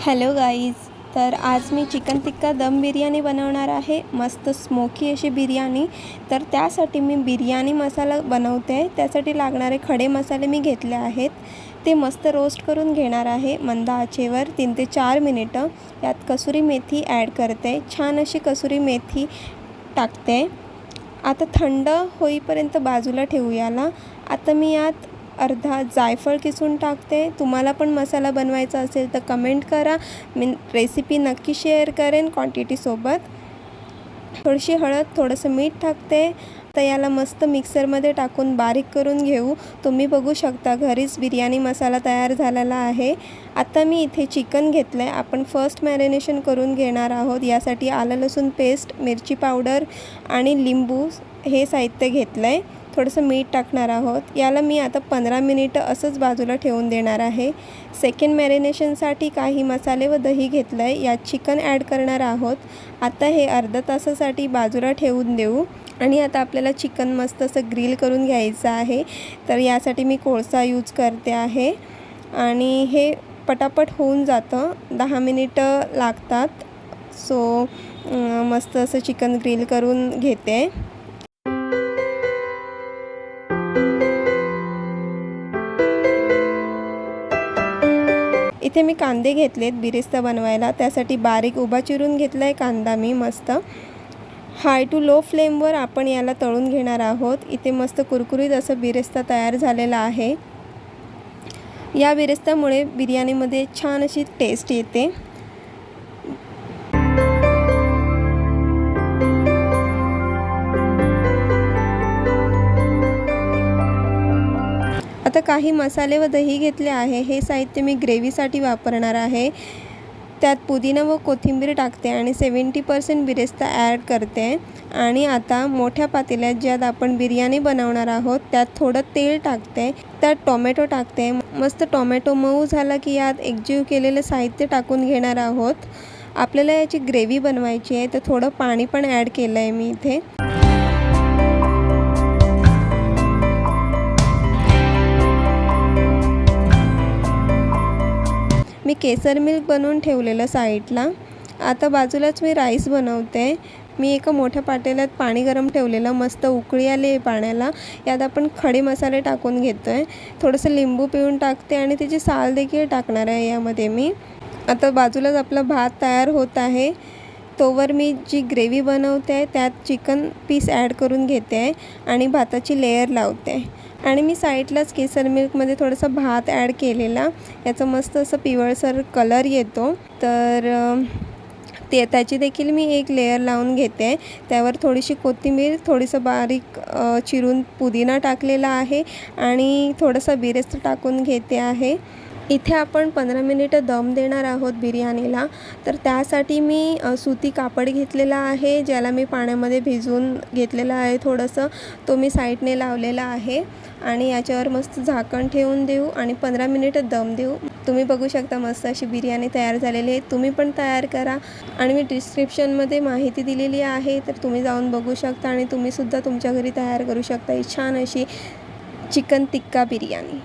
Hello guys, तर आज मी chicken टिक्का दम बिर्याणी बनवणार आहे. मस्त स्मोकी अशी बिर्याणी. तर त्यासाठी मी बिर्याणी मसाला बनवते. त्यासाठी लागणारे खडे मसाले मी घेतले आहेत. ते मस्त रोस्ट करून घेणार आहे मंद आचेवर 3 ते 4 मिनिटं. यात कसुरी मेथी ॲड करते. छान अशी कसुरी मेथी टाकते. आता थंड होईपर्यंत बाजूला ठेवू याला. आता मी यात अर्धा जायफळ किसून टाकते. तुम्हाला पण मसाला बनवायचा असेल तर कमेंट करा, मी रेसिपी नक्की शेअर करेन क्वांटिटीसोबत. थोडीशी हळद, थोडंसं मीठ टाकते. तर याला मस्त मिक्सरमध्ये टाकून बारीक करून घेऊ. तुम्ही बघू शकता घरीच बिर्याणी मसाला तयार झालेला आहे. आता मी इथे चिकन घेतलं आहे. आपण फर्स्ट मॅरिनेशन करून घेणार आहोत. यासाठी आलं लसूण पेस्ट, मिरची पावडर आणि लिंबू हे साहित्य घेतलं आहे. थोडंसं मीठ टाकणार आहोत. याला मी आता 15 मिनिटं असंच बाजूला ठेवून देणार आहे. सेकंड मॅरिनेशनसाठी काही मसाले व दही घेतलं आहे. यात चिकन ॲड करणार आहोत. आता हे अर्धा तासासाठी बाजूला ठेवून देऊ. आणि आता आपल्याला चिकन मस्त असं ग्रिल करून घ्यायचं आहे. तर यासाठी मी कोळसा यूज करते आहे. आणि हे पटापट होऊन जातं, 10 मिनिटं लागतात. सो मस्त असं चिकन ग्रिल करून घेते. इथे मी कांदे घेतलेत बिरिस्ता बनवायला. त्यासाठी बारीक उभा चिरून घेतला आहे कांदा मी मस्त. हाय टू लो फ्लेमवर आपण याला तळून घेणार आहोत. इथे मस्त कुरकुरीत असं बिरिस्ता तयार झालेला आहे. या बिरिस्त्यामुळे बिर्याणीमध्ये छान अशी टेस्ट येते. आता काही मसाले व दही घेतले आहे. हे साहित्य मी ग्रेव्हीसाठी वापरणार आहे. त्यात पुदिना व कोथिंबीर टाकते आणि 70% बिरिस्ता ॲड करते. आणि आता मोठ्या पातेल्यात ज्यात आपण बिर्याणी बनवणार आहोत त्यात थोडं तेल टाकते. त्यात टोमॅटो टाकते. मस्त टोमॅटो मऊ झाला की यात एकजीव केलेलं साहित्य टाकून घेणार आहोत. आपल्याला याची ग्रेव्ही बनवायची आहे, तर थोडं पाणी पण ॲड केलं आहे मी इथे. मी केसर मिल्क बनवून ठेवलेलं साईडला. आता बाजूलाच मी राईस बनवते. मी एका मोठ्या पातेल्यात पाणी गरम ठेवलेलं. मस्त उकळी आली आहे पाण्याला. यात आपण खडे मसाले टाकून घेतो आहे. थोडंसं लिंबू पिळून टाकते आणि त्याची साल देखील टाकणार आहे यामध्ये मी. आता बाजूलाच आपला भात तयार होत आहे. तोवर मी जी ग्रेव्ही बनवते आहे त्यात चिकन पीस ॲड करून घेते आहे आणि भाताची लेयर लावते. आणि मी साईडलाच केसर मिल्कमध्ये थोडासा भात ॲड केलेला. याचं मस्त असं पिवळसर कलर येतो. तर त्याची देखील मी एक लेयर लावून घेते. त्यावर थोडीशी कोथिंबीर, थोडंसं बारीक चिरून पुदिना टाकलेला आहे आणि थोडंसं बिरिस्ता टाकून घेते आहे. इथे आपण 15 मिनिटं दम देणार आहोत बिर्याणीला. तर त्यासाठी मी सुती कापड घेतलेला आहे, ज्याला मी पाण्यामध्ये भिजवून घेतलेलं आहे थोडंसं. तो मी साईडने लावलेला आहे. आणि याच्यावर मस्त झाकण ठेवून देऊ आणि 15 मिनिटं दम देऊ. तुम्ही बघू शकता मस्त अशी बिर्याणी तयार झालेली आहे. तुम्ही पण तयार करा. आणि मी डिस्क्रिप्शनमध्ये माहिती दिलेली आहे, तर तुम्ही जाऊन बघू शकता आणि तुम्हीसुद्धा तुमच्या घरी तयार करू शकता ही छान अशी चिकन टिक्का बिर्याणी.